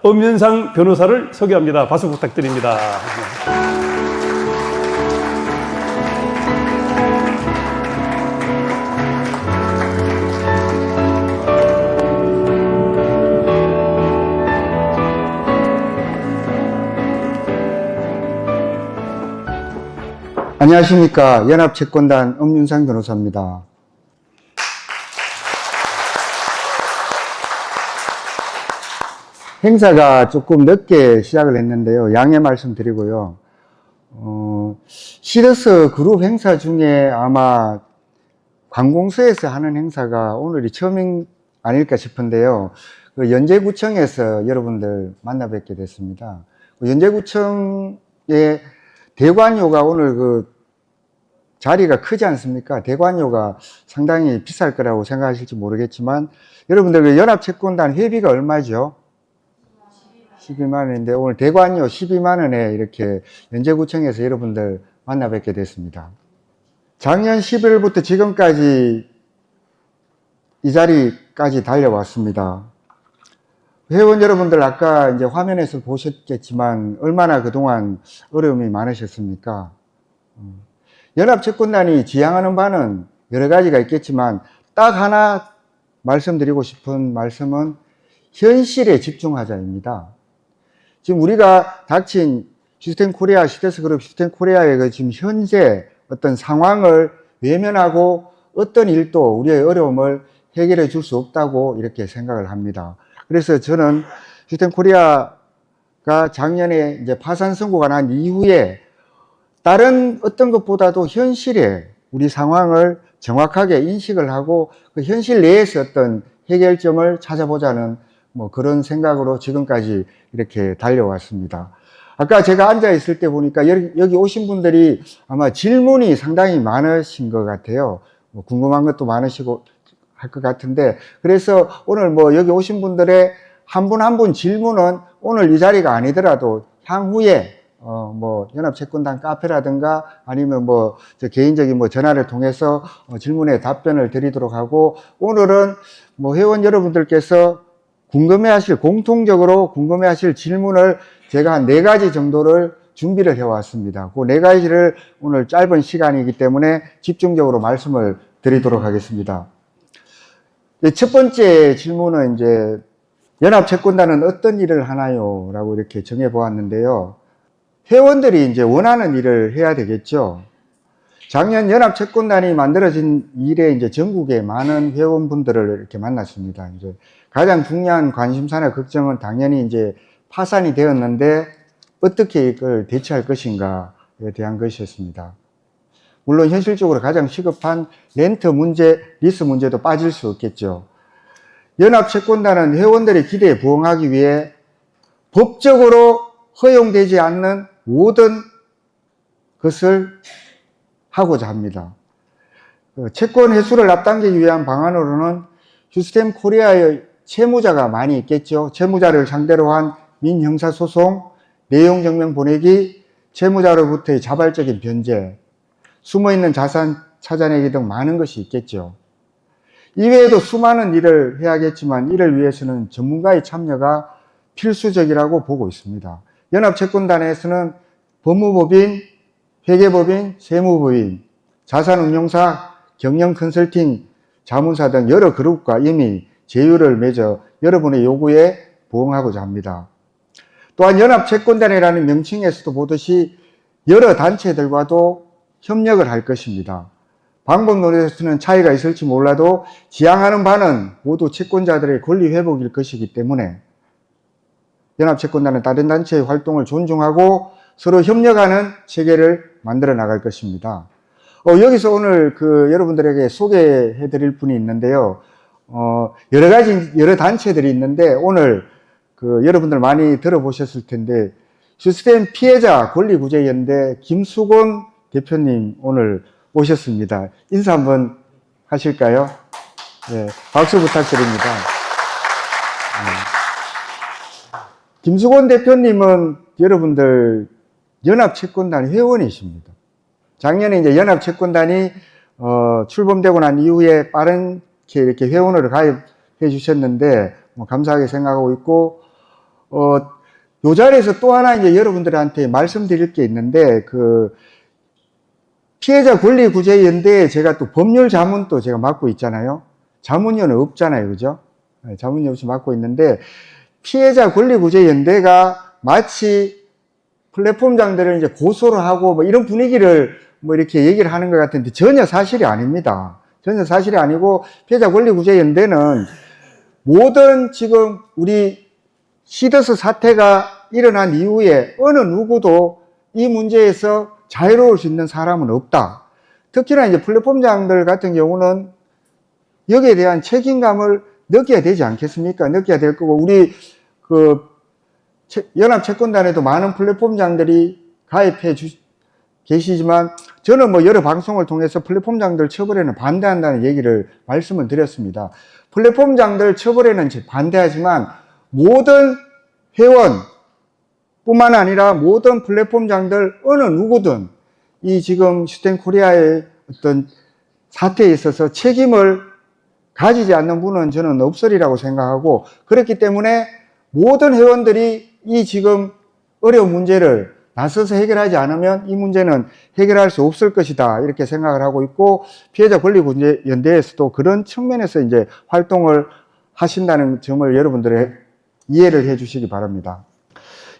엄윤상 변호사를 소개합니다. 박수 부탁드립니다. 안녕하십니까. 연합채권단 엄윤상 변호사입니다. 행사가 조금 늦게 시작을 했는데요. 양해 말씀드리고요. 시더스 그룹 행사 중에 아마 관공서에서 하는 행사가 오늘이 처음 아닐까 싶은데요. 그 연제구청에서 여러분들 만나 뵙게 됐습니다. 연제구청의 대관료가 오늘 그 자리가 크지 않습니까? 대관료가 상당히 비쌀 거라고 생각하실지 모르겠지만 여러분들 그 연합채권단 회비가 얼마죠? 12만 원인데 오늘 대관료 12만 원에 이렇게 연제구청에서 여러분들 만나 뵙게 됐습니다. 작년 11월부터 지금까지 이 자리까지 달려왔습니다. 회원 여러분들 아까 이제 화면에서 보셨겠지만 얼마나 그동안 어려움이 많으셨습니까? 연합채권단이 지향하는 바는 여러 가지가 있겠지만 딱 하나 말씀드리고 싶은 말씀은 현실에 집중하자입니다. 지금 우리가 닥친 시스템 코리아, 시더스 그룹 시스템 코리아의 그 지금 현재 어떤 상황을 외면하고 어떤 일도 우리의 어려움을 해결해 줄 수 없다고 이렇게 생각을 합니다. 그래서 저는 시스템 코리아가 작년에 이제 파산 선고가 난 이후에 다른 어떤 것보다도 현실에 우리 상황을 정확하게 인식을 하고 그 현실 내에서 어떤 해결점을 찾아보자는 뭐 그런 생각으로 지금까지 이렇게 달려왔습니다. 아까 제가 앉아 있을 때 보니까 여기 오신 분들이 아마 질문이 상당히 많으신 것 같아요. 뭐 궁금한 것도 많으시고 할 것 같은데 그래서 오늘 뭐 여기 오신 분들의 한 분 한 분 질문은 오늘 이 자리가 아니더라도 향후에 뭐 연합채권단 카페라든가 아니면 뭐 저 개인적인 뭐 전화를 통해서 질문에 답변을 드리도록 하고 오늘은 뭐 회원 여러분들께서 공통적으로 궁금해하실 질문을 제가 한 4가지 정도를 준비를 해왔습니다. 그 4가지를 오늘 짧은 시간이기 때문에 집중적으로 말씀을 드리도록 하겠습니다. 첫 번째 질문은 이제 연합채권단은 어떤 일을 하나요? 라고 이렇게 정해보았는데요. 회원들이 이제 원하는 일을 해야 되겠죠. 작년 연합채권단이 만들어진 이래 이제 전국의 많은 회원분들을 이렇게 만났습니다. 이제 가장 중요한 관심사나 걱정은 당연히 이제 파산이 되었는데 어떻게 이걸 대처할 것인가에 대한 것이었습니다. 물론 현실적으로 가장 시급한 렌트 문제, 리스 문제도 빠질 수 없겠죠. 연합채권단은 회원들의 기대에 부응하기 위해 법적으로 허용되지 않는 모든 것을 하고자 합니다. 채권 회수를 앞당기기 위한 방안으로는 시스템 코리아의 채무자가 많이 있겠죠. 채무자를 상대로 한 민형사소송, 내용증명 보내기, 채무자로부터의 자발적인 변제, 숨어있는 자산 찾아내기 등 많은 것이 있겠죠. 이외에도 수많은 일을 해야겠지만 이를 위해서는 전문가의 참여가 필수적이라고 보고 있습니다. 연합채권단에서는 법무법인, 회계법인, 세무법인, 자산운용사, 경영 컨설팅, 자문사 등 여러 그룹과 이미 제휴를 맺어 여러분의 요구에 부응하고자 합니다. 또한 연합채권단이라는 명칭에서도 보듯이 여러 단체들과도 협력을 할 것입니다. 방법론에서는 차이가 있을지 몰라도 지향하는 바는 모두 채권자들의 권리 회복일 것이기 때문에 연합채권단은 다른 단체의 활동을 존중하고 서로 협력하는 체계를 만들어 나갈 것입니다. 여기서 오늘 여러분들에게 소개해 드릴 분이 있는데요. 여러 단체들이 있는데 오늘 여러분들 많이 들어보셨을 텐데 시스템 피해자 권리구제연대 김수곤 대표님 오늘 오셨습니다. 인사 한번 하실까요? 네, 박수 부탁드립니다. 김수곤 대표님은 여러분들 연합채권단 회원이십니다. 작년에 이제 연합채권단이 출범되고 난 이후에 빠르게 이렇게 회원으로 가입해 주셨는데 감사하게 생각하고 있고 요 자리에서 또 하나 이제 여러분들한테 말씀드릴 게 있는데, 피해자 권리구제연대에 제가 또 법률 자문도 제가 맡고 있잖아요. 자문위원은 없잖아요. 그죠? 자문위 없이 맡고 있는데, 피해자 권리구제연대가 마치 플랫폼장들을 이제 고소를 하고 뭐 이런 분위기를 뭐 이렇게 얘기를 하는 것 같은데 전혀 사실이 아닙니다. 전혀 사실이 아니고 피해자 권리구제연대는 모든 지금 우리 시더스 사태가 일어난 이후에 어느 누구도 이 문제에서 자유로울 수 있는 사람은 없다. 특히나 이제 플랫폼장들 같은 경우는 여기에 대한 책임감을 느껴야 되지 않겠습니까? 느껴야 될 거고, 우리 연합채권단에도 많은 플랫폼장들이 가입해 계시지만, 저는 뭐 여러 방송을 통해서 플랫폼장들 처벌에는 반대한다는 얘기를 말씀을 드렸습니다. 플랫폼장들 처벌에는 반대하지만, 모든 회원 뿐만 아니라 모든 플랫폼장들 어느 누구든 이 지금 슈텐코리아의 어떤 사태에 있어서 책임을 가지지 않는 분은 저는 없으리라고 생각하고, 그렇기 때문에 모든 회원들이 이 지금 어려운 문제를 나서서 해결하지 않으면 이 문제는 해결할 수 없을 것이다, 이렇게 생각을 하고 있고, 피해자 권리연대에서도 그런 측면에서 이제 활동을 하신다는 점을 여러분들의 이해를 해 주시기 바랍니다.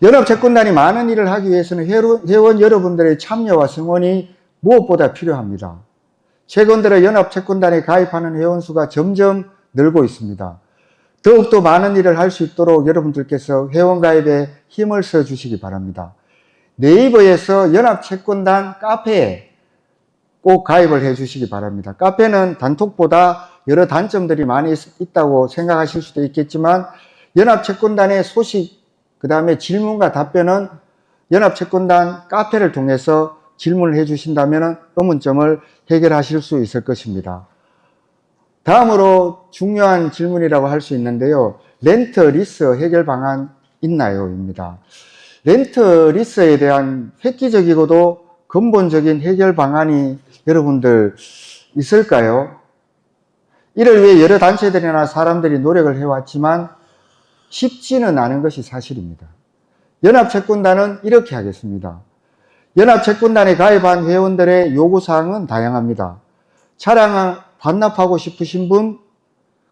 연합채권단이 많은 일을 하기 위해서는 회원 여러분들의 참여와 성원이 무엇보다 필요합니다. 최근 들어 연합채권단에 가입하는 회원수가 점점 늘고 있습니다. 더욱더 많은 일을 할 수 있도록 여러분들께서 회원가입에 힘을 써 주시기 바랍니다. 네이버에서 연합채권단 카페에 꼭 가입을 해 주시기 바랍니다. 카페는 단톡보다 여러 단점들이 많이 있다고 생각하실 수도 있겠지만, 연합채권단의 소식, 그 다음에 질문과 답변은 연합채권단 카페를 통해서 질문을 해 주신다면 의문점을 해결하실 수 있을 것입니다. 다음으로 중요한 질문이라고 할 수 있는데요. 렌트 리스 해결 방안 있나요? 입니다. 렌트 리스에 대한 획기적이고도 근본적인 해결 방안이 여러분들 있을까요? 이를 위해 여러 단체들이나 사람들이 노력을 해왔지만 쉽지는 않은 것이 사실입니다. 연합채권단은 이렇게 하겠습니다. 연합채권단에 가입한 회원들의 요구사항은 다양합니다. 차량을 반납하고 싶으신 분,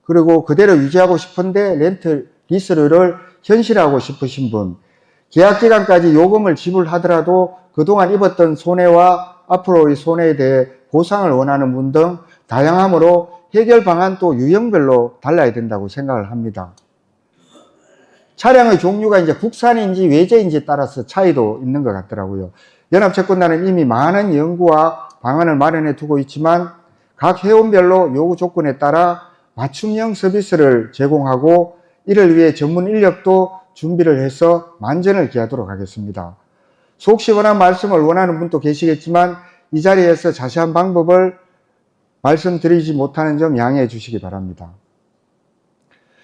그리고 그대로 유지하고 싶은데 렌트 리스료를 현실화하고 싶으신 분, 계약기간까지 요금을 지불하더라도 그동안 입었던 손해와 앞으로의 손해에 대해 보상을 원하는 분 등 다양하므로 해결 방안도 유형별로 달라야 된다고 생각을 합니다. 차량의 종류가 이제 국산인지 외제인지에 따라서 차이도 있는 것 같더라고요. 연합채권단은 이미 많은 연구와 방안을 마련해 두고 있지만 각 회원별로 요구 조건에 따라 맞춤형 서비스를 제공하고, 이를 위해 전문 인력도 준비를 해서 만전을 기하도록 하겠습니다. 속 시원한 말씀을 원하는 분도 계시겠지만 이 자리에서 자세한 방법을 말씀드리지 못하는 점 양해해 주시기 바랍니다.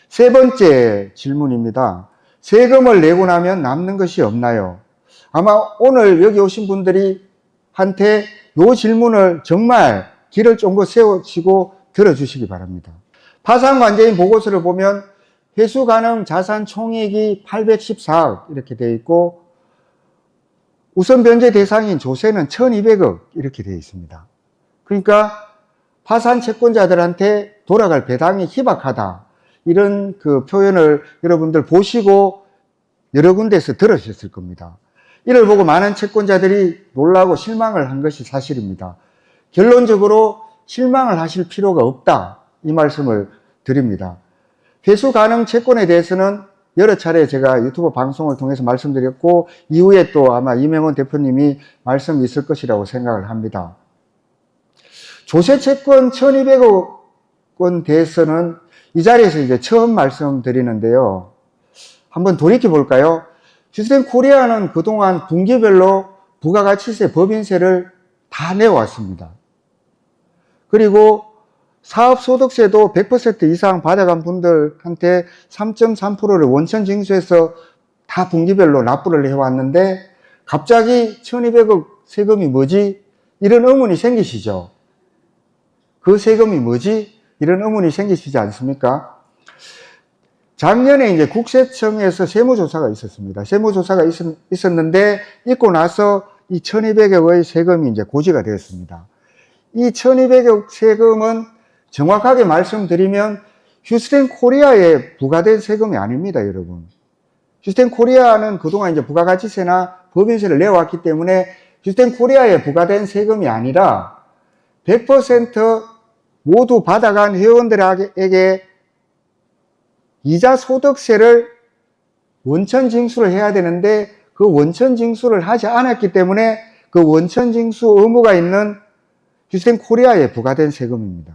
세 번째 질문입니다. 세금을 내고 나면 남는 것이 없나요? 아마 오늘 여기 오신 분들이 한테 이 질문을 정말 길을 쫑긋 세우시고 들어주시기 바랍니다. 파산관계인 보고서를 보면 회수 가능 자산 총액이 814억 이렇게 되어 있고, 우선 변제 대상인 조세는 1200억 이렇게 되어 있습니다. 그러니까 파산 채권자들한테 돌아갈 배당이 희박하다, 이런 그 표현을 여러분들 보시고 여러 군데에서 들으셨을 겁니다. 이를 보고 많은 채권자들이 놀라고 실망을 한 것이 사실입니다. 결론적으로 실망을 하실 필요가 없다, 이 말씀을 드립니다. 회수 가능 채권에 대해서는 여러 차례 제가 유튜브 방송을 통해서 말씀드렸고, 이후에 또 아마 이명원 대표님이 말씀이 있을 것이라고 생각을 합니다. 조세 채권 1200억 원 대해서는 이 자리에서 이제 처음 말씀드리는데요. 한번 돌이켜 볼까요? 슈텐코리아는 그동안 분기별로 부가가치세, 법인세를 다 내왔습니다. 그리고 사업소득세도 100% 이상 받아간 분들한테 3.3%를 원천징수해서 다 분기별로 납부를 해왔는데, 갑자기 1200억 세금이 뭐지? 이런 의문이 생기시죠? 그 세금이 뭐지? 이런 의문이 생기시지 않습니까? 작년에 이제 국세청에서 세무조사가 있었습니다. 세무조사가 있었는데, 있고 나서 이 1200억의 세금이 이제 고지가 되었습니다. 이 1200억 세금은 정확하게 말씀드리면 휴스텐 코리아에 부과된 세금이 아닙니다, 여러분. 휴스텐 코리아는 그동안 이제 부가가치세나 법인세를 내왔기 때문에 휴스텐 코리아에 부과된 세금이 아니라 100% 모두 받아간 회원들에게 이자 소득세를 원천 징수를 해야 되는데 그 원천 징수를 하지 않았기 때문에 그 원천 징수 의무가 있는 휴스텐 코리아에 부과된 세금입니다.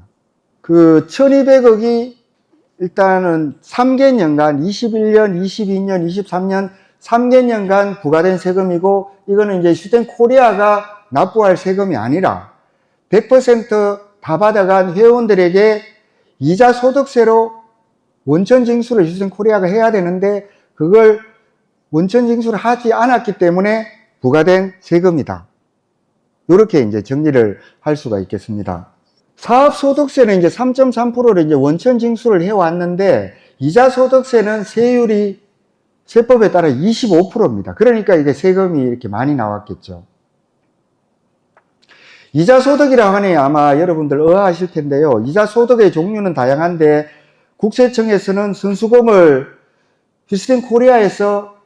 그 1200억이 일단은 3개년간 21년, 22년, 23년 3개년간 부과된 세금이고 이거는 이제 휴스텐 코리아가 납부할 세금이 아니라 100% 다 받아간 회원들에게 이자 소득세로 원천 징수를 휴스텐 코리아가 해야 되는데 그걸 원천 징수를 하지 않았기 때문에 부과된 세금이다. 이렇게 이제 정리를 할 수가 있겠습니다. 사업소득세는 이제 3.3%를 이제 원천 징수를 해왔는데 이자 소득세는 세율이 세법에 따라 25%입니다. 그러니까 이게 세금이 이렇게 많이 나왔겠죠. 이자소득이라고 하니 아마 여러분들 의아하실 텐데요. 이자소득의 종류는 다양한데 국세청에서는 선수금을 휴스텐 코리아에서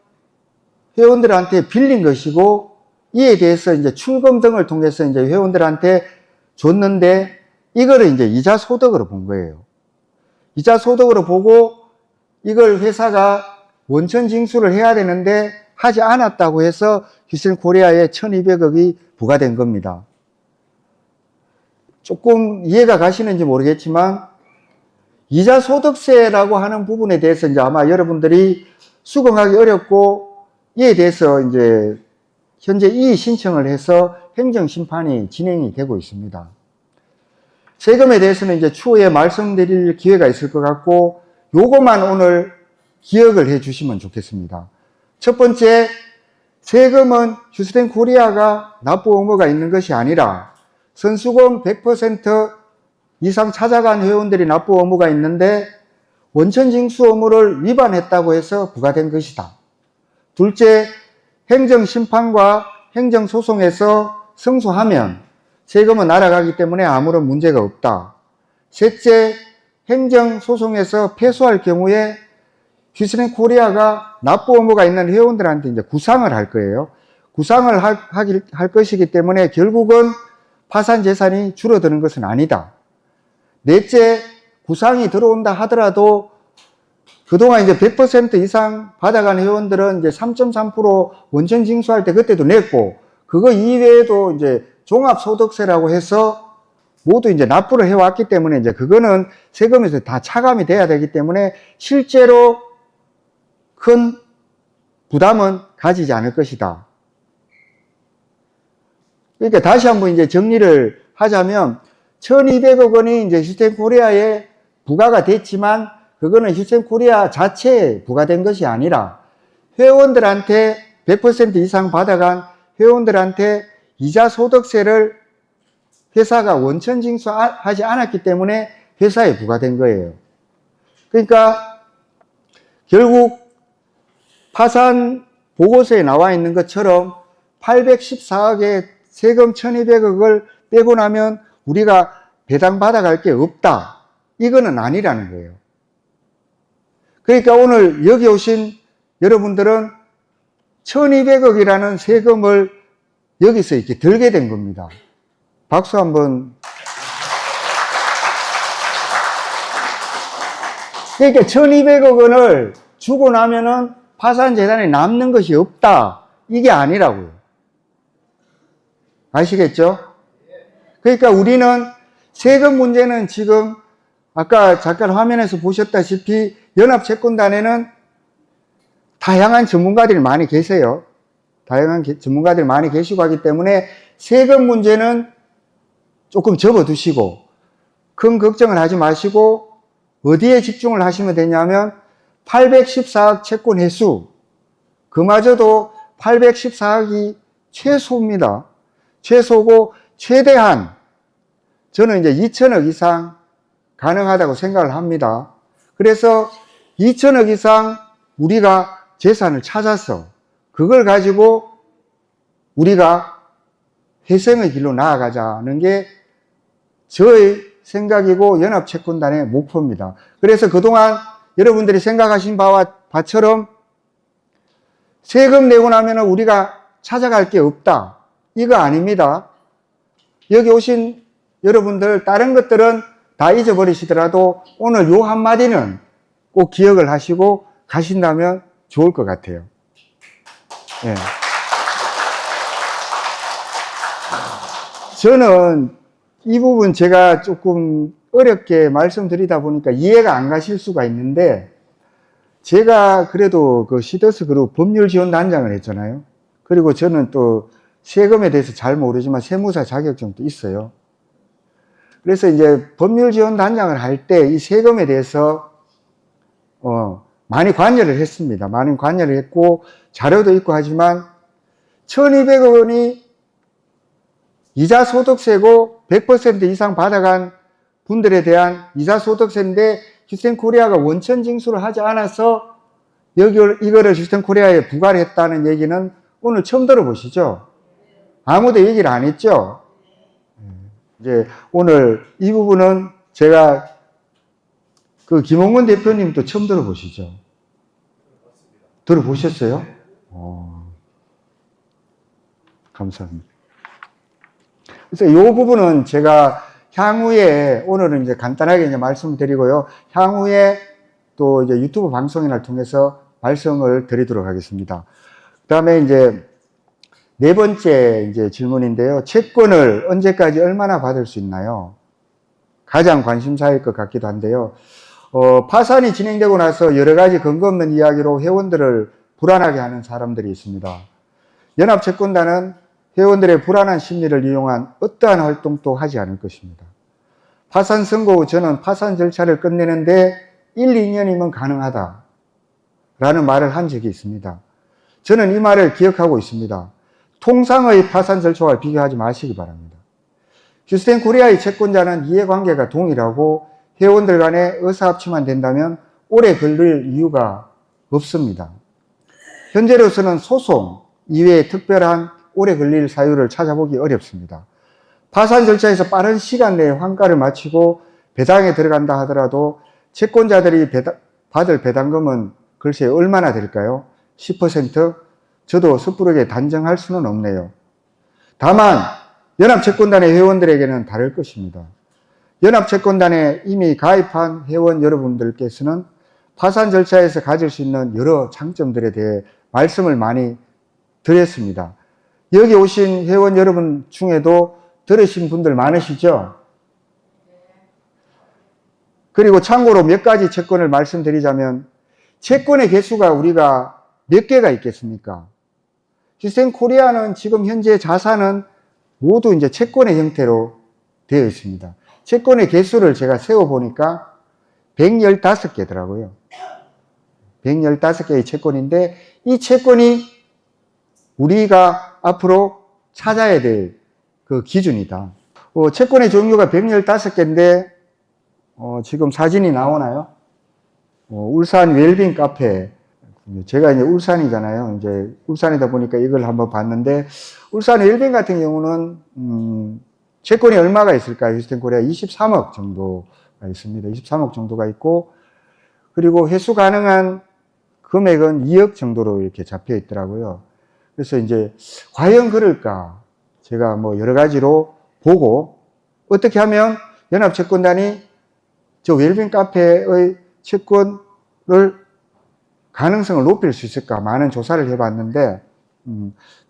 회원들한테 빌린 것이고 이에 대해서 이제 출금 등을 통해서 이제 회원들한테 줬는데 이거를 이제 이자소득으로 본 거예요. 이자소득으로 보고 이걸 회사가 원천 징수를 해야 되는데 하지 않았다고 해서 휴스텐 코리아에 1200억이 부과된 겁니다. 조금 이해가 가시는지 모르겠지만 이자 소득세라고 하는 부분에 대해서 이제 아마 여러분들이 수긍하기 어렵고 이에 대해서 이제 현재 이의 신청을 해서 행정심판이 진행이 되고 있습니다. 세금에 대해서는 이제 추후에 말씀드릴 기회가 있을 것 같고 요것만 오늘 기억을 해 주시면 좋겠습니다. 첫 번째, 세금은 휴스텐 코리아가 납부 의무가 있는 것이 아니라 선수금 100% 이상 찾아간 회원들이 납부 의무가 있는데 원천 징수 의무를 위반했다고 해서 부과된 것이다. 둘째, 행정심판과 행정소송에서 승소하면 세금은 날아가기 때문에 아무런 문제가 없다. 셋째, 행정소송에서 패소할 경우에 휴스텐 코리아가 납부 의무가 있는 회원들한테 이제 구상을 할 거예요. 구상을 할 것이기 때문에 결국은 파산 재산이 줄어드는 것은 아니다. 넷째, 구상이 들어온다 하더라도 그동안 이제 100% 이상 받아간 회원들은 이제 3.3% 원천 징수할 때 그때도 냈고 그거 이외에도 이제 종합소득세라고 해서 모두 이제 납부를 해왔기 때문에 이제 그거는 세금에서 다 차감이 돼야 되기 때문에 실제로 큰 부담은 가지지 않을 것이다. 그러니까 다시 한번 이제 정리를 하자면 1200억 원이 이제 휴스텐 코리아에 부과가 됐지만 그거는 휴스텐 코리아 자체에 부과된 것이 아니라 회원들한테 100% 이상 받아간 회원들한테 이자 소득세를 회사가 원천 징수하지 않았기 때문에 회사에 부과된 거예요. 그러니까 결국 파산 보고서에 나와 있는 것처럼 814억의 세금 1200억을 빼고 나면 우리가 배당받아갈 게 없다. 이거는 아니라는 거예요. 그러니까 오늘 여기 오신 여러분들은 1200억이라는 세금을 여기서 이렇게 들게 된 겁니다. 박수 한번. 그러니까 1200억 원을 주고 나면은 파산 재산에 남는 것이 없다. 이게 아니라고요. 아시겠죠? 그러니까 우리는 세금 문제는 지금 아까 잠깐 화면에서 보셨다시피 연합채권단에는 다양한 전문가들이 많이 계세요. 다양한 전문가들이 많이 계시고 하기 때문에 세금 문제는 조금 접어두시고 큰 걱정을 하지 마시고 어디에 집중을 하시면 되냐면 814억 채권 회수, 그마저도 814억이 최소입니다. 최소고 최대한 저는 이제 2천억 이상 가능하다고 생각을 합니다. 그래서 2천억 이상 우리가 재산을 찾아서 그걸 가지고 우리가 회생의 길로 나아가자는 게 저의 생각이고 연합채권단의 목표입니다. 그래서 그동안 여러분들이 생각하신 바처럼 세금 내고 나면 우리가 찾아갈 게 없다. 이거 아닙니다. 여기 오신 여러분들 다른 것들은 다 잊어버리시더라도 오늘 요 한마디는 꼭 기억을 하시고 가신다면 좋을 것 같아요. 네. 저는 이 부분 제가 조금 어렵게 말씀드리다 보니까 이해가 안 가실 수가 있는데, 제가 그래도 그 시더스 그룹 법률지원단장을 했잖아요. 그리고 저는 또 세금에 대해서 잘 모르지만 세무사 자격증도 있어요. 그래서 이제 법률지원단장을 할 때 이 세금에 대해서 많이 관여를 했습니다. 많이 관여를 했고 자료도 있고 하지만 1,200원이 이자 소득세고 100% 이상 받아간 분들에 대한 이자 소득세인데 휴스텐코리아가 원천 징수를 하지 않아서 이거를 휴스텐코리아에 부과를 했다는 얘기는 오늘 처음 들어보시죠? 아무도 얘기를 안 했죠? 이제 오늘 이 부분은 제가 그 김홍근 대표님도 처음 들어보시죠? 들어보셨어요? 감사합니다. 그래서 이 부분은 제가 향후에 오늘은 이제 간단하게 이제 말씀드리고요. 향후에 또 이제 유튜브 방송을 통해서 말씀을 드리도록 하겠습니다. 그 다음에 이제 네 번째 이제 질문인데요. 채권을 언제까지 얼마나 받을 수 있나요? 가장 관심사일 것 같기도 한데요. 파산이 진행되고 나서 여러 가지 근거 없는 이야기로 회원들을 불안하게 하는 사람들이 있습니다. 연합채권단은 회원들의 불안한 심리를 이용한 어떠한 활동도 하지 않을 것입니다. 파산 선고 후 저는 파산 절차를 끝내는데 1, 2년이면 가능하다 라는 말을 한 적이 있습니다. 저는 이 말을 기억하고 있습니다. 통상의 파산 절차와 비교하지 마시기 바랍니다. 휴스텐코리아의 채권자는 이해관계가 동일하고 회원들 간에 의사합치만 된다면 오래 걸릴 이유가 없습니다. 현재로서는 소송 이외에 특별한 오래 걸릴 사유를 찾아보기 어렵습니다. 파산 절차에서 빠른 시간 내에 환가를 마치고 배당에 들어간다 하더라도 채권자들이 받을 배당금은 글쎄 얼마나 될까요? 10%? 저도 섣부르게 단정할 수는 없네요. 다만 연합채권단의 회원들에게는 다를 것입니다. 연합채권단에 이미 가입한 회원 여러분들께서는 파산 절차에서 가질 수 있는 여러 장점들에 대해 말씀을 많이 드렸습니다. 여기 오신 회원 여러분 중에도 들으신 분들 많으시죠? 그리고 참고로 몇 가지 채권을 말씀드리자면, 채권의 개수가 우리가 몇 개가 있겠습니까? 휴스텐코리아는 지금 현재 자산은 모두 이제 채권의 형태로 되어 있습니다. 채권의 개수를 제가 세어보니까 115개더라고요. 115개의 채권인데, 이 채권이 우리가 앞으로 찾아야 될 그 기준이다. 채권의 종류가 115개인데, 지금 사진이 나오나요? 울산 웰빙 카페. 제가 이제 울산이잖아요. 이제 울산이다 보니까 이걸 한번 봤는데, 울산 웰빙 같은 경우는, 채권이 얼마가 있을까요? 휴스텐코리아 23억 정도가 있습니다. 23억 정도가 있고, 그리고 회수 가능한 금액은 2억 정도로 이렇게 잡혀 있더라고요. 그래서 이제 과연 그럴까? 제가 뭐 여러 가지로 보고 어떻게 하면 연합채권단이 저 웰빙 카페의 채권을 가능성을 높일 수 있을까? 많은 조사를 해봤는데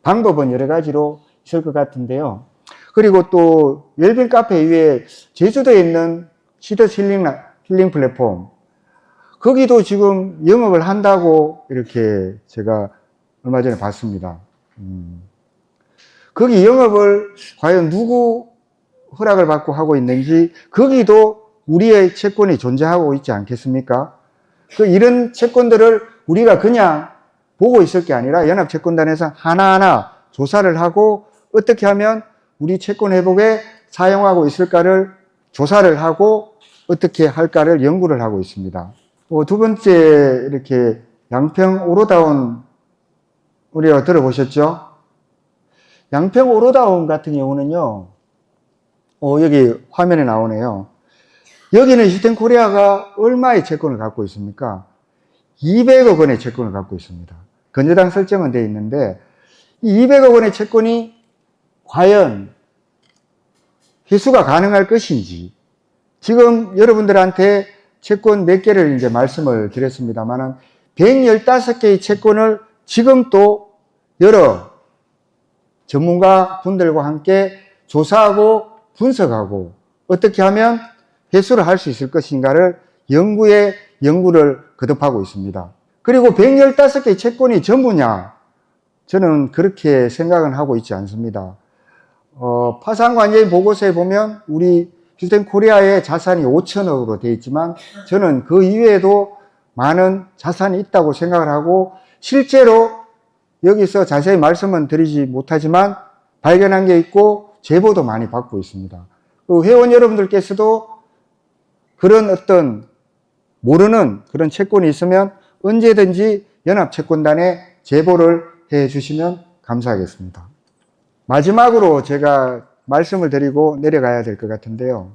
방법은 여러 가지로 있을 것 같은데요. 그리고 또 웰빙 카페 이외에 제주도에 있는 시더스 힐링 플랫폼, 거기도 지금 영업을 한다고 이렇게 제가 얼마 전에 봤습니다. 거기 영업을 과연 누구 허락을 받고 하고 있는지, 거기도 우리의 채권이 존재하고 있지 않겠습니까? 이런 채권들을 우리가 그냥 보고 있을 게 아니라 연합채권단에서 하나하나 조사를 하고 어떻게 하면 우리 채권 회복에 사용하고 있을까를 조사를 하고 어떻게 할까를 연구를 하고 있습니다. 두 번째, 이렇게 양평 오로다운 우리가 들어보셨죠? 양평 오로다운 같은 경우는요, 여기 화면에 나오네요. 여기는 휴텐코리아가 얼마의 채권을 갖고 있습니까? 200억 원의 채권을 갖고 있습니다. 건저당 설정은 되어 있는데, 이 200억 원의 채권이 과연 회수가 가능할 것인지, 지금 여러분들한테 채권 몇 개를 이제 말씀을 드렸습니다만은, 115개의 채권을 지금 또 여러 전문가 분들과 함께 조사하고 분석하고 어떻게 하면 회수를 할 수 있을 것인가를 연구를 거듭하고 있습니다. 그리고 115개의 채권이 전부냐? 저는 그렇게 생각은 하고 있지 않습니다. 파산관계인 보고서에 보면 우리 휴텐코리아의 자산이 5천억으로 되어 있지만 저는 그 이외에도 많은 자산이 있다고 생각을 하고 실제로 여기서 자세히 말씀은 드리지 못하지만 발견한 게 있고 제보도 많이 받고 있습니다. 그 회원 여러분들께서도 그런 어떤 모르는 그런 채권이 있으면 언제든지 연합채권단에 제보를 해 주시면 감사하겠습니다. 마지막으로 제가 말씀을 드리고 내려가야 될 것 같은데요.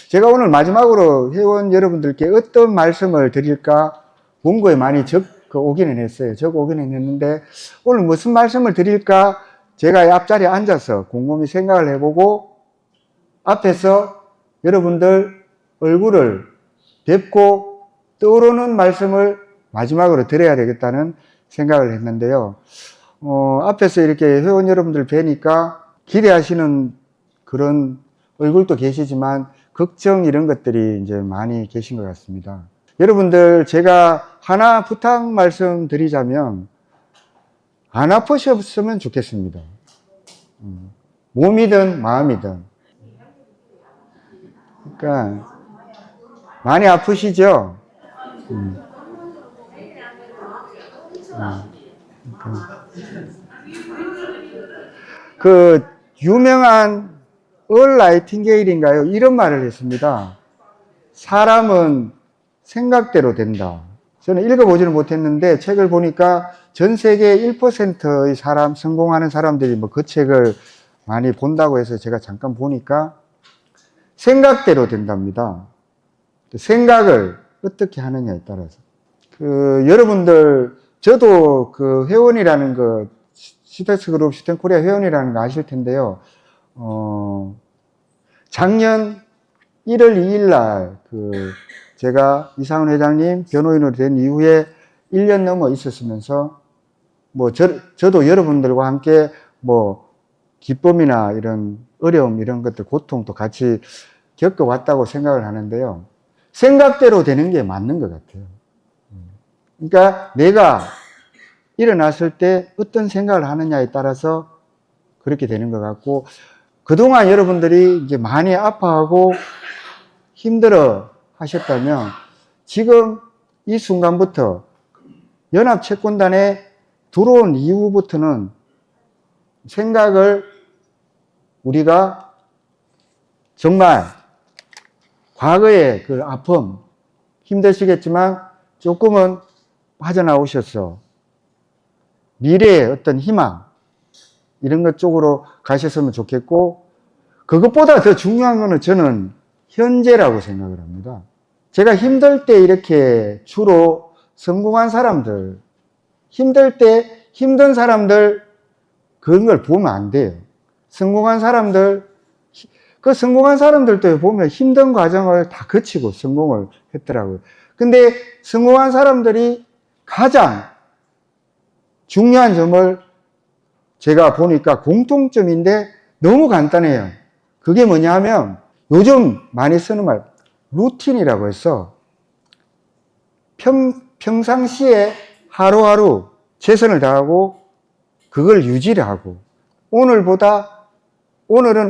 제가 오늘 마지막으로 회원 여러분들께 어떤 말씀을 드릴까 원고에 많이 적어 오기는 했어요. 적어 오기는 했는데 오늘 무슨 말씀을 드릴까 제가 앞자리에 앉아서 곰곰이 생각을 해보고 앞에서 여러분들 얼굴을 뵙고 떠오르는 말씀을 마지막으로 드려야 되겠다는 생각을 했는데요. 앞에서 이렇게 회원 여러분들 뵈니까 기대하시는 그런 얼굴도 계시지만 걱정 이런 것들이 이제 많이 계신 것 같습니다. 여러분들 제가 하나 부탁 말씀드리자면 안 아프셨으면 좋겠습니다. 몸이든 마음이든. 그러니까 많이 아프시죠? 그 유명한 얼 나이팅게일인가요? 이런 말을 했습니다. 사람은 생각대로 된다. 저는 읽어보지는 못했는데 책을 보니까 전 세계 1%의 사람, 성공하는 사람들이 뭐 그 책을 많이 본다고 해서 제가 잠깐 보니까 생각대로 된답니다. 생각을 어떻게 하느냐에 따라서. 여러분들, 저도 그 회원이라는 거, 시텍스 그룹 휴텐코리아 회원이라는 거 아실 텐데요. 작년 1월 2일 날, 제가 이상훈 회장님 변호인으로 된 이후에 1년 넘어 있었으면서, 저도 여러분들과 함께 기쁨이나 이런 어려움, 이런 것들, 고통도 같이 겪어왔다고 생각을 하는데요. 생각대로 되는 게 맞는 것 같아요. 그러니까 내가 일어났을 때 어떤 생각을 하느냐에 따라서 그렇게 되는 것 같고, 그동안 여러분들이 이제 많이 아파하고 힘들어 하셨다면, 지금 이 순간부터 연합채권단에 들어온 이후부터는 생각을 우리가 정말 과거의 그 아픔, 힘드시겠지만 조금은 빠져나오셔서 미래의 어떤 희망, 이런 것 쪽으로 가셨으면 좋겠고, 그것보다 더 중요한 거는 저는 현재라고 생각을 합니다. 제가 힘들 때 이렇게 주로 성공한 사람들, 힘들 때 힘든 사람들, 그런 걸 보면 안 돼요. 성공한 사람들, 그 성공한 사람들도 보면 힘든 과정을 다 거치고 성공을 했더라고요. 근데 성공한 사람들이 가장 중요한 점을 제가 보니까 공통점인데 너무 간단해요. 그게 뭐냐 하면 요즘 많이 쓰는 말, 루틴이라고 해서 평상시에 하루하루 최선을 다하고 그걸 유지를 하고 오늘은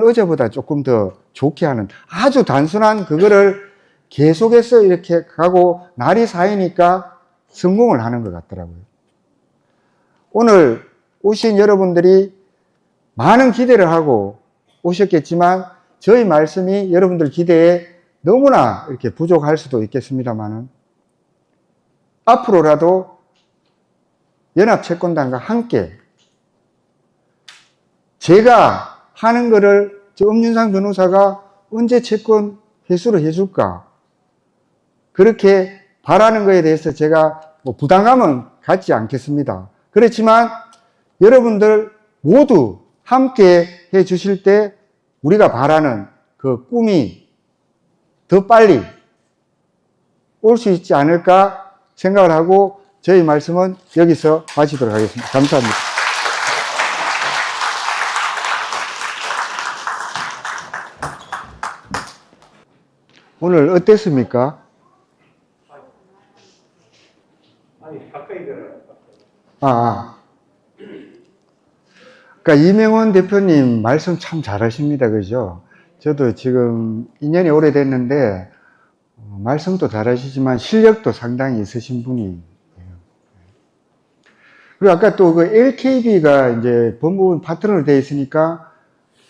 어제보다 조금 더 좋게 하는 아주 단순한 그거를 계속해서 이렇게 가고 날이 쌓이니까 성공을 하는 것 같더라고요. 오늘 오신 여러분들이 많은 기대를 하고 오셨겠지만 저희 말씀이 여러분들 기대에 너무나 이렇게 부족할 수도 있겠습니다만은 앞으로라도 연합채권단과 함께 제가 하는 거를 저 엄윤상 변호사가 언제 채권 회수를 해줄까? 그렇게 바라는 거에 대해서 제가 뭐 부담감은 갖지 않겠습니다. 그렇지만 여러분들 모두 함께 해 주실 때 우리가 바라는 그 꿈이 더 빨리 올 수 있지 않을까 생각을 하고 저희 말씀은 여기서 마치도록 하겠습니다. 감사합니다. 오늘 어땠습니까? 그러니까 이명원 대표님 말씀 참 잘하십니다. 그죠? 저도 지금 2년이 오래됐는데 말씀도 잘하시지만 실력도 상당히 있으신 분이에요. 그리고 아까 또 그 LKB가 이제 법무부 파트너로 되어 있으니까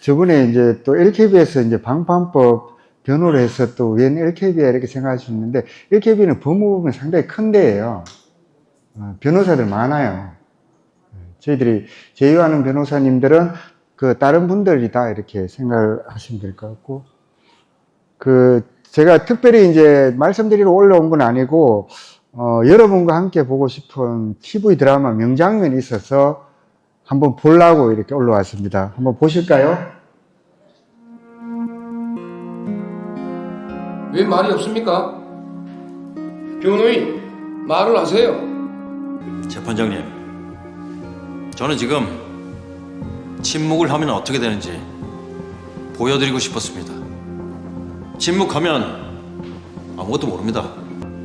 저번에 이제 또 LKB에서 이제 방판법 변호를 해서 또 웬 LKB야 이렇게 생각할 수 있는데 LKB는 법무부는 상당히 큰 데예요. 변호사들 많아요. 저희들이 제휴하는 변호사님들은 그 다른 분들이다 이렇게 생각을 하시면 될 것 같고, 그 제가 특별히 이제 말씀드리러 올라온 건 아니고 여러분과 함께 보고 싶은 TV 드라마 명장면이 있어서 한번 보려고 이렇게 올라왔습니다. 한번 보실까요? 왜 말이 없습니까? 변호인, 말을 하세요. 재판장님, 저는 지금 침묵을 하면 어떻게 되는지 보여드리고 싶었습니다. 침묵하면 아무것도 모릅니다.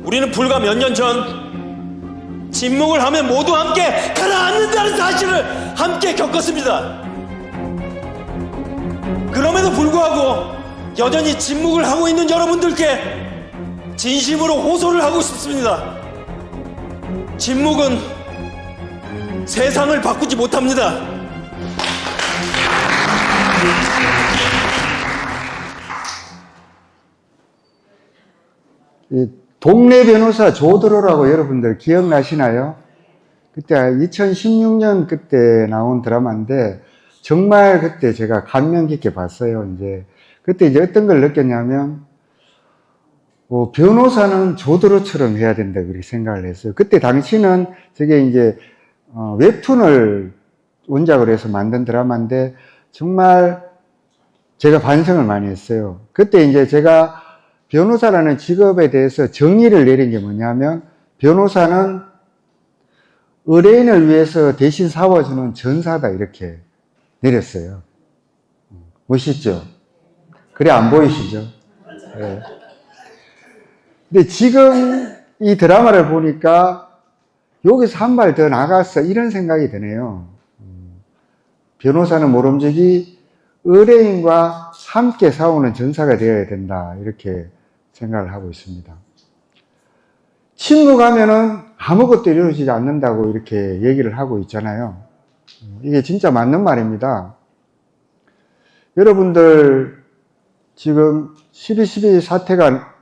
우리는 불과 몇 년 전 침묵을 하면 모두 함께 가라앉는다는 사실을 함께 겪었습니다. 그럼에도 불구하고 여전히 침묵을 하고 있는 여러분들께 진심으로 호소를 하고 싶습니다. 침묵은 세상을 바꾸지 못합니다. 동네 변호사 조드로라고 여러분들 기억나시나요? 그때 2016년 그때 나온 드라마인데 정말 그때 제가 감명 깊게 봤어요. 그때 어떤 걸 느꼈냐면 변호사는 조드로처럼 해야 된다 그렇게 생각을 했어요. 그때 당시는 저게 이제 웹툰을 원작으로 해서 만든 드라마인데 정말 제가 반성을 많이 했어요. 그때 이제 제가 변호사라는 직업에 대해서 정의를 내린 게 뭐냐면 변호사는 의뢰인을 위해서 대신 싸워주는 전사다 이렇게 내렸어요. 멋있죠? 그래 안 보이시죠? 네. 근데 지금 이 드라마를 보니까 여기서 한 발 더 나갔어 이런 생각이 드네요. 변호사는 모름지기 의뢰인과 함께 싸우는 전사가 되어야 된다 이렇게 생각을 하고 있습니다. 침묵하면은 아무것도 이루어지지 않는다고 이렇게 얘기를 하고 있잖아요. 이게 진짜 맞는 말입니다. 여러분들 지금 12.12 사태가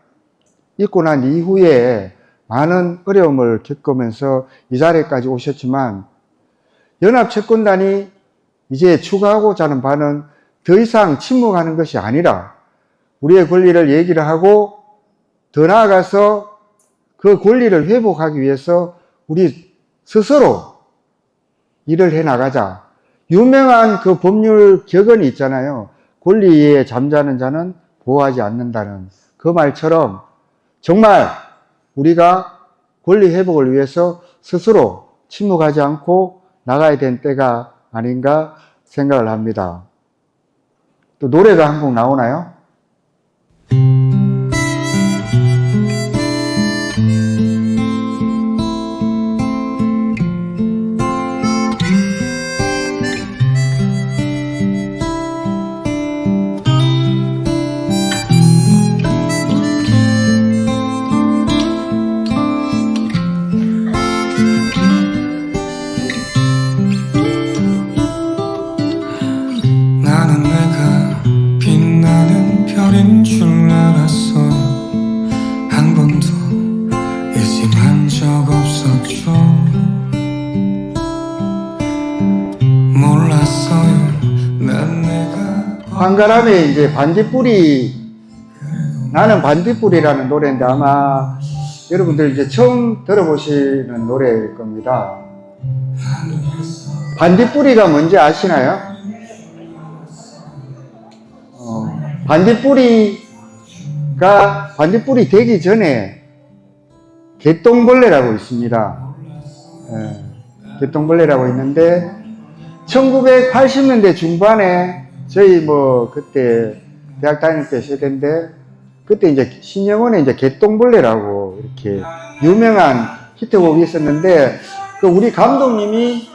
있고 난 이후에 많은 어려움을 겪으면서 이 자리까지 오셨지만 연합채권단이 이제 추구하고자 하는 바는 더 이상 침묵하는 것이 아니라 우리의 권리를 얘기를 하고 더 나아가서 그 권리를 회복하기 위해서 우리 스스로 일을 해 나가자. 유명한 그 법률 격언이 있잖아요. 권리에 잠자는 자는 보호하지 않는다는 그 말처럼 정말 우리가 권리 회복을 위해서 스스로 침묵하지 않고 나가야 될 때가 아닌가 생각을 합니다. 또 노래가 한 곡 나오나요? 나는 내가 빛나는 별인 줄 알았어. 한 번도 의심한 적 없어. 몰랐어요 난 내가 한가람의 이제 반딧불이, 나는 반딧불이라는 노래인데 아마 여러분들 이제 처음 들어보시는 노래일 겁니다. 반딧불이가 뭔지 아시나요? 반딧불이 되기 전에 개똥벌레라고 있습니다. 개똥벌레라고 있는데 1980년대 중반에 저희 그때 대학 다닐 때 세대인데 그때 이제 신영원의 이제 개똥벌레라고 이렇게 유명한 히트곡이 있었는데 그 우리 감독님이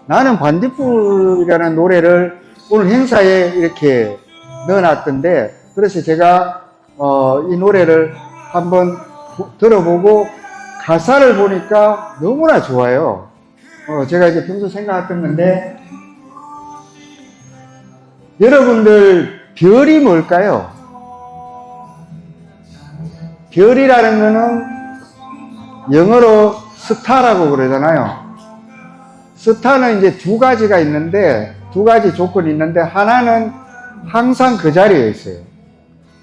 나는 반딧불이라는 노래를 오늘 행사에 이렇게 넣어놨던데 그래서 제가 이 노래를 한번 들어보고 가사를 보니까 너무나 좋아요. 제가 이제 평소 생각했던 건데 여러분들 별이 뭘까요? 별이라는 거는 영어로 스타라고 그러잖아요. 스타는 이제 두 가지가 있는데 두 가지 조건이 있는데 하나는 항상 그 자리에 있어요.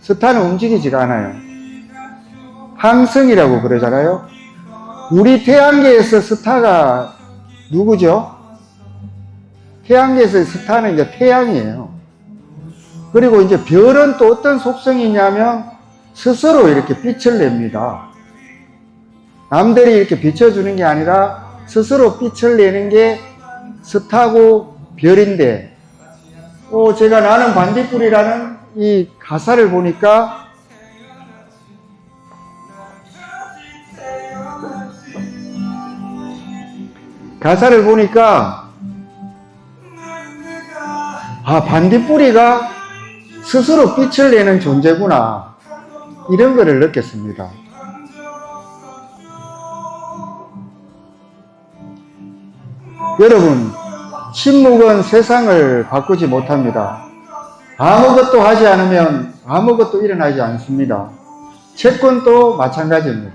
스타는 움직이지가 않아요. 항성이라고 그러잖아요. 우리 태양계에서 스타가 누구죠? 태양계에서 스타는 이제 태양이에요. 그리고 이제 별은 또 어떤 속성이 있냐면 스스로 이렇게 빛을 냅니다. 남들이 이렇게 비춰주는 게 아니라 스스로 빛을 내는 게 스타고 별인데 제가 나는 반딧불이라는 이 가사를 보니까 반딧불이가 스스로 빛을 내는 존재구나 이런 거를 느꼈습니다. 여러분, 침묵은 세상을 바꾸지 못합니다. 아무것도 하지 않으면 아무것도 일어나지 않습니다. 채권도 마찬가지입니다.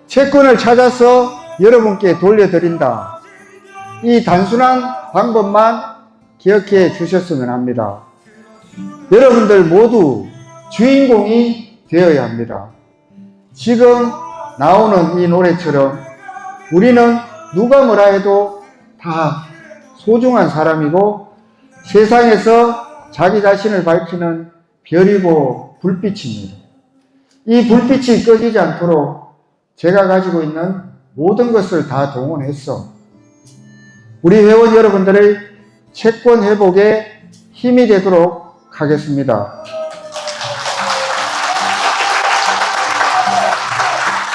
채권을 찾아서 여러분께 돌려드린다. 이 단순한 방법만 기억해 주셨으면 합니다. 여러분들 모두 주인공이 되어야 합니다. 지금 나오는 이 노래처럼 우리는 누가 뭐라 해도 다 소중한 사람이고 세상에서 자기 자신을 밝히는 별이고 불빛입니다. 이 불빛이 꺼지지 않도록 제가 가지고 있는 모든 것을 다 동원해서 우리 회원 여러분들의 채권 회복에 힘이 되도록 하겠습니다.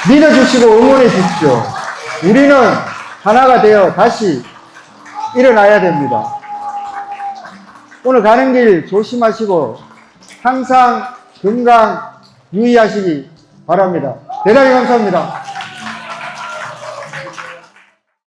믿어주시고 응원해 주십시오. 우리는 하나가 되어 다시 일어나야 됩니다. 오늘 가는 길 조심하시고 항상 건강 유의하시기 바랍니다. 대단히 감사합니다.